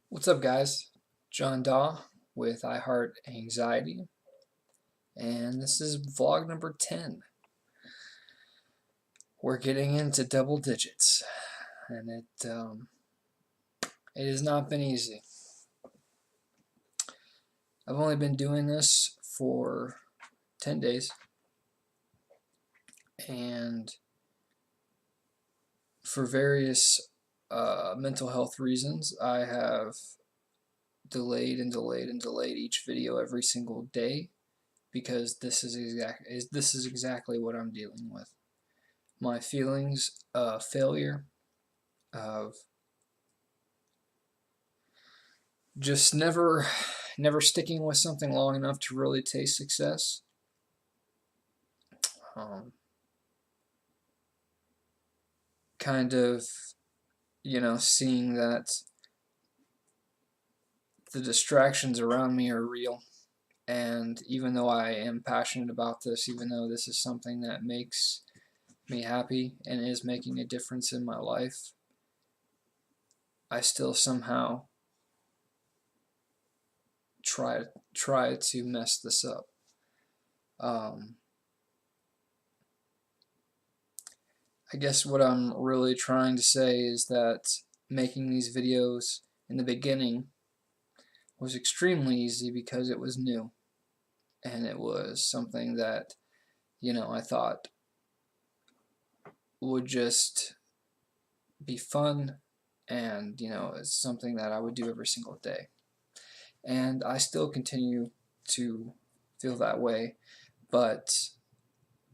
What's up, guys? John Daw with iHeartAnxiety, and this is vlog number 10. We're getting into double digits, and it has not been easy. I've only been doing this for 10 days, and for various mental health reasons, I have delayed and delayed and delayed each video every single day because this is exactly what I'm dealing with. My feelings of failure, of just never sticking with something long enough to really taste success. Um, kind of, seeing that the distractions around me are real. And even though I am passionate about this, even though this is something that makes me happy and is making a difference in my life, I still somehow try to mess this up. I guess what I'm really trying to say is that making these videos in the beginning was extremely easy because it was new, and it was something that I thought would just be fun, and it's something that I would do every single day. And I still continue to feel that way, but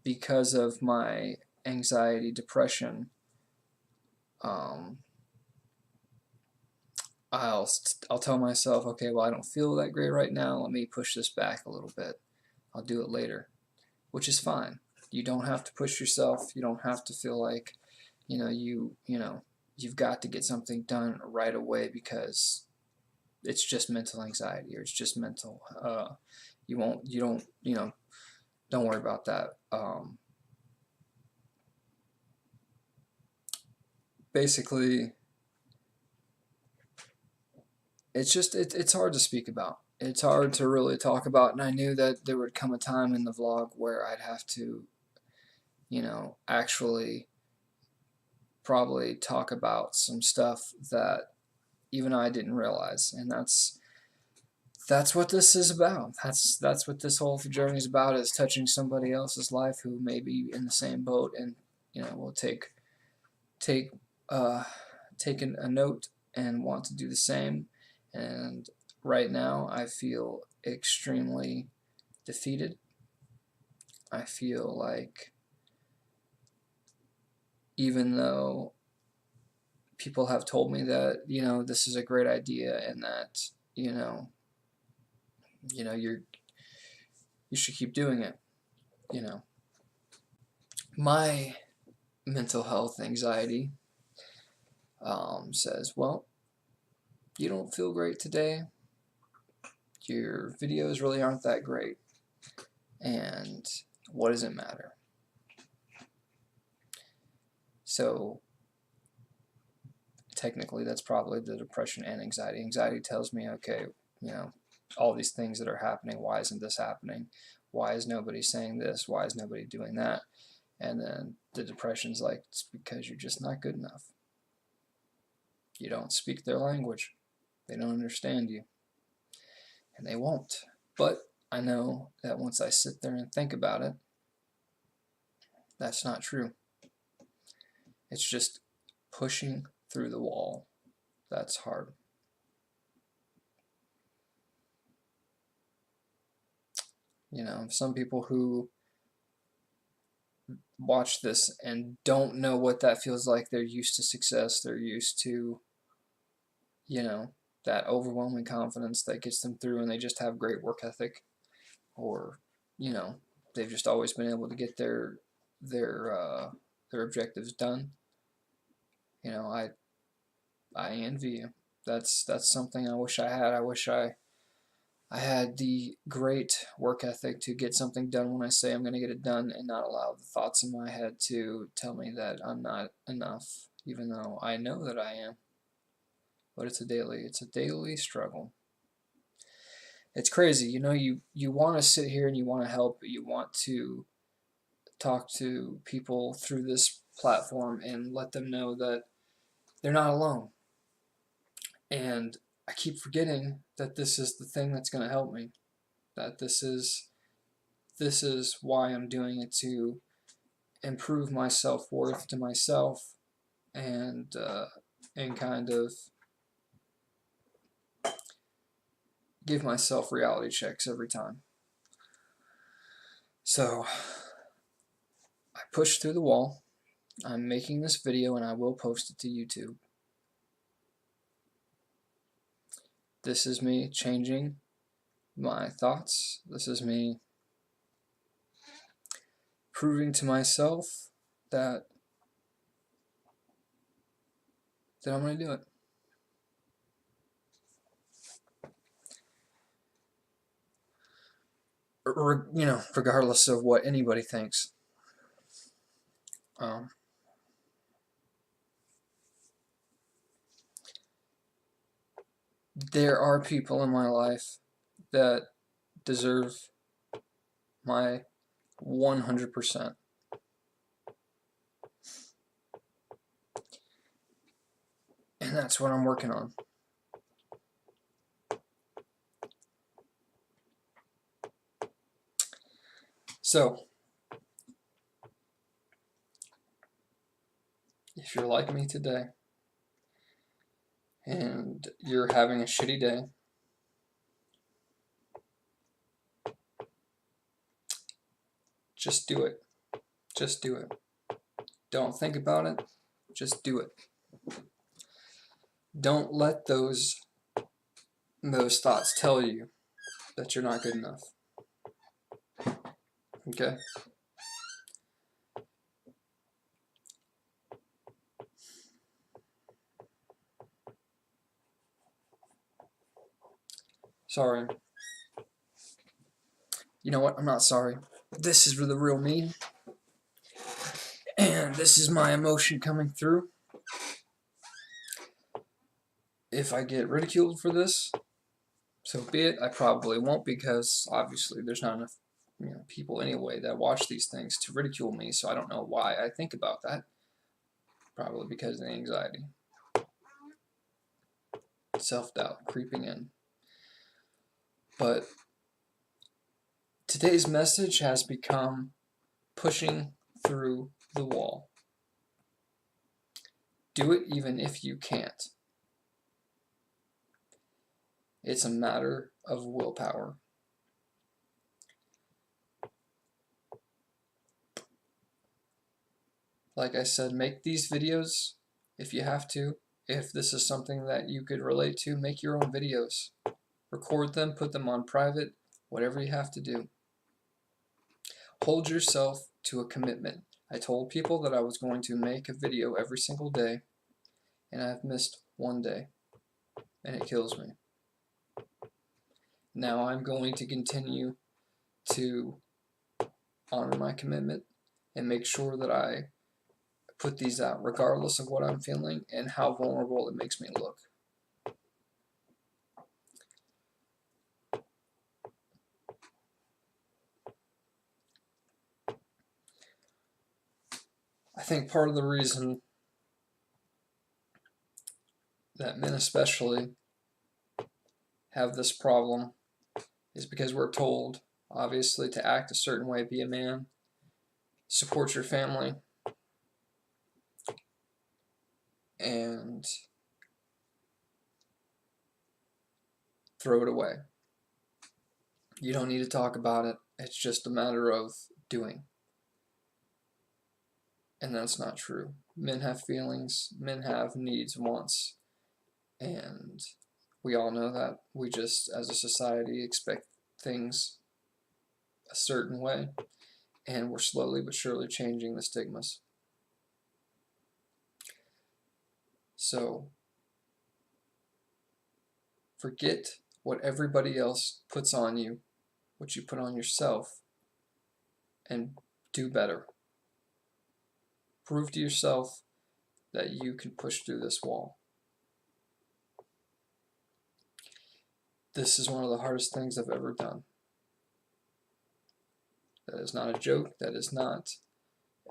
because of my anxiety, depression, um, I'll tell myself, okay, well, I don't feel that great right now. Let me push this back a little bit. I'll do it later, which is fine. You don't have to push yourself. You don't have to feel like, you've got to get something done right away because it's just mental anxiety or it's just mental. Don't worry about that. Basically, it's hard to speak about. It's hard to really talk about, and I knew that there would come a time in the vlog where I'd have to, actually probably talk about some stuff that even I didn't realize, and that's what this is about. That's what this whole journey is about, is touching somebody else's life who may be in the same boat, and will take uh, a note and want to do the same. And right now, I feel extremely defeated. I feel like even though people have told me that this is a great idea and that you should keep doing it. My mental health anxiety says, well, you don't feel great today. Your videos really aren't that great. And what does it matter? So technically, that's probably the depression and anxiety. Anxiety tells me, okay, all these things that are happening, why isn't this happening? Why is nobody saying this? Why is nobody doing that? And then the depression's like, it's because you're just not good enough. You don't speak their language. They don't understand you. And they won't. But I know that once I sit there and think about it, that's not true. It's just pushing through the wall. That's hard. Some people who watch this and don't know what that feels like, they're used to success, they're used to, that overwhelming confidence that gets them through, and they just have great work ethic, or, they've just always been able to get their objectives done. I envy you. That's something I wish I had. I wish I had the great work ethic to get something done when I say I'm going to get it done, and not allow the thoughts in my head to tell me that I'm not enough, even though I know that I am. but it's a daily struggle. It's crazy, you want to sit here and you want to help, but you want to talk to people through this platform and let them know that they're not alone. And I keep forgetting that this is the thing that's going to help me. That this is why I'm doing it, to improve my self-worth to myself, and kind of give myself reality checks every time. So I pushed through the wall. I'm making this video and I will post it to YouTube. This is me changing my thoughts. This is me proving to myself that I'm going to do it. Regardless of what anybody thinks. There are people in my life that deserve my 100%. And that's what I'm working on. So, if you're like me today, and you're having a shitty day, just do it. Just do it. Don't think about it. Just do it. Don't let those thoughts tell you that you're not good enough. Okay? Sorry. You know what? I'm not sorry. This is the real me. And this is my emotion coming through. If I get ridiculed for this, so be it. I probably won't, because obviously there's not enough people anyway that watch these things to ridicule me, so I don't know why I think about that. Probably because of the anxiety. Self-doubt creeping in. But today's message has become pushing through the wall. Do it even if you can't. It's a matter of willpower. Like I said, make these videos if you have to. If this is something that you could relate to, make your own videos. Record them, put them on private, whatever you have to do. Hold yourself to a commitment. I told people that I was going to make a video every single day, and I've missed one day, and it kills me. Now I'm going to continue to honor my commitment and make sure that I put these out regardless of what I'm feeling and how vulnerable it makes me look. I think part of the reason that men especially have this problem is because we're told, obviously, to act a certain way, be a man, support your family, and throw it away. You don't need to talk about it. It's just a matter of doing. And that's not true. Men have feelings, men have needs, wants, and we all know that. We just, as a society, expect things a certain way, and we're slowly but surely changing the stigmas. So, forget what everybody else puts on you, what you put on yourself, and do better. Prove to yourself that you can push through this wall. This is one of the hardest things I've ever done. That is not a joke. That is not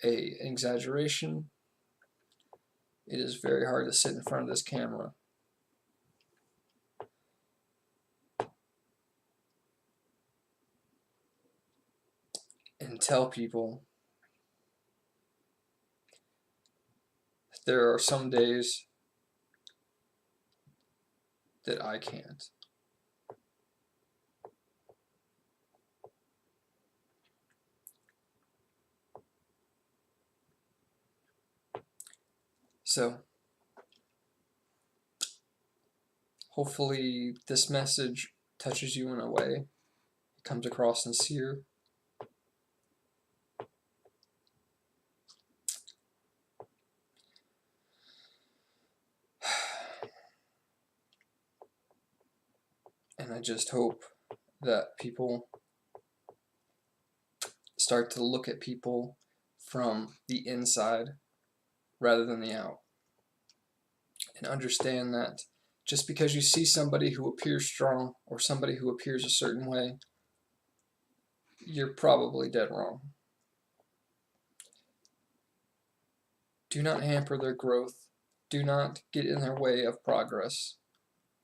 an exaggeration. It is very hard to sit in front of this camera and tell people that there are some days that I can't. So, hopefully this message touches you in a way. It comes across sincere. And I just hope that people start to look at people from the inside rather than the out. And understand that just because you see somebody who appears strong or somebody who appears a certain way, you're probably dead wrong. Do not hamper their growth. Do not get in their way of progress.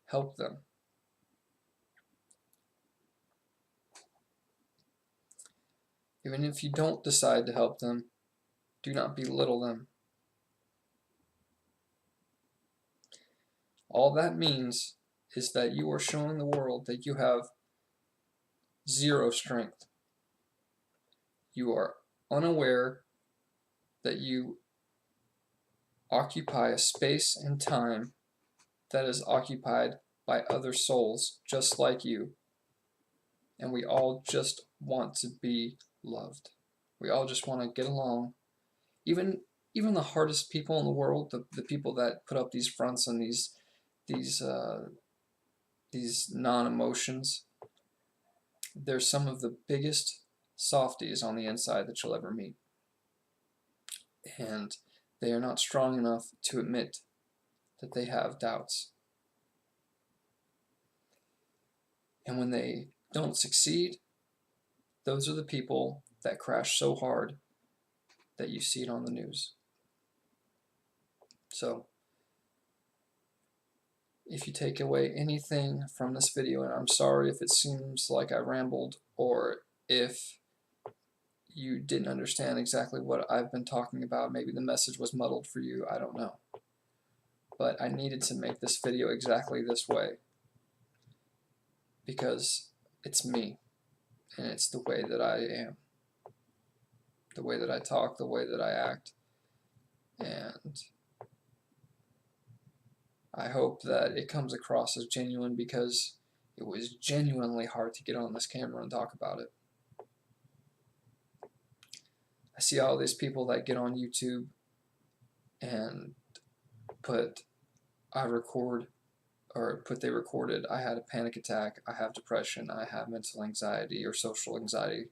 Help them. Even if you don't decide to help them, do not belittle them. All that means is that you are showing the world that you have zero strength. You are unaware that you occupy a space and time that is occupied by other souls just like you. And we all just want to be loved. We all just want to get along. Even the hardest people in the world, the people that put up these fronts and these non-emotions, they're some of the biggest softies on the inside that you'll ever meet. And they are not strong enough to admit that they have doubts. And when they don't succeed, those are the people that crash so hard that you see it on the news. So, if you take away anything from this video, and I'm sorry if it seems like I rambled, or if you didn't understand exactly what I've been talking about, maybe the message was muddled for you, I don't know. But I needed to make this video exactly this way, because it's me, and it's the way that I am, the way that I talk, the way that I act, and I hope that it comes across as genuine, because it was genuinely hard to get on this camera and talk about it. I see all these people that get on YouTube and put I record, or put they recorded, I had a panic attack, I have depression, I have mental anxiety or social anxiety,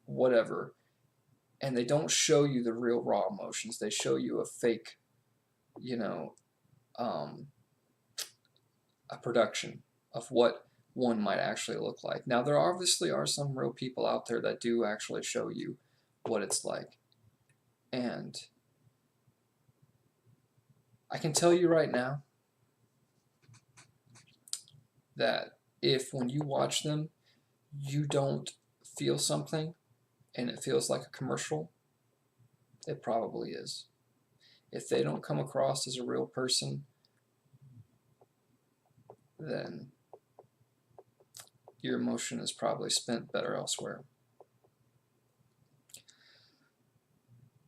whatever. And they don't show you the real raw emotions. They show you a fake, a production of what one might actually look like. Now, there obviously are some real people out there that do actually show you what it's like. And I can tell you right now that if when you watch them, you don't feel something and it feels like a commercial, it probably is. If they don't come across as a real person, then your emotion is probably spent better elsewhere.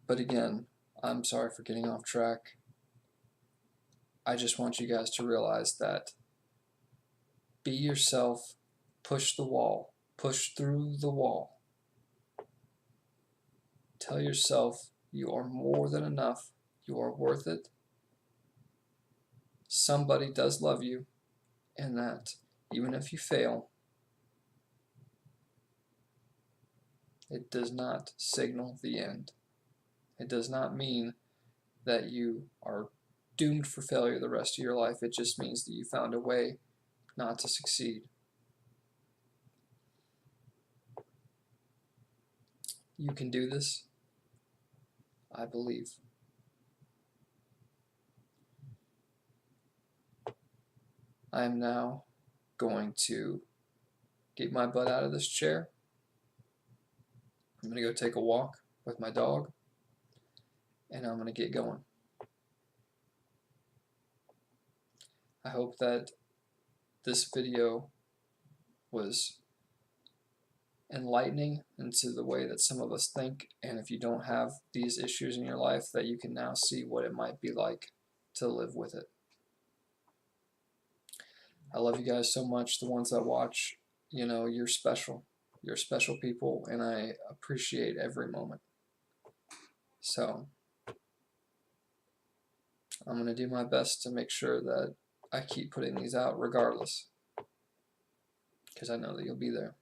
But again, I'm sorry for getting off track. I just want you guys to realize that be yourself, push the wall, push through the wall. Tell yourself you are more than enough, you are worth it. Somebody does love you, and that even if you fail, it does not signal the end. It does not mean that you are doomed for failure the rest of your life. It just means that you found a way not to succeed. You can do this. I believe. I am now going to get my butt out of this chair. I'm going to go take a walk with my dog, and I'm going to get going. I hope that this video was enlightening into the way that some of us think, and if you don't have these issues in your life, that you can now see what it might be like to live with it. I love you guys so much. The ones that watch, you know, you're special. You're special people, and I appreciate every moment. So I'm going to do my best to make sure that I keep putting these out regardless, because I know that you'll be there.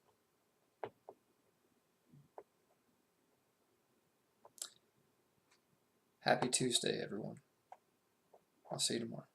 Happy Tuesday, everyone. I'll see you tomorrow.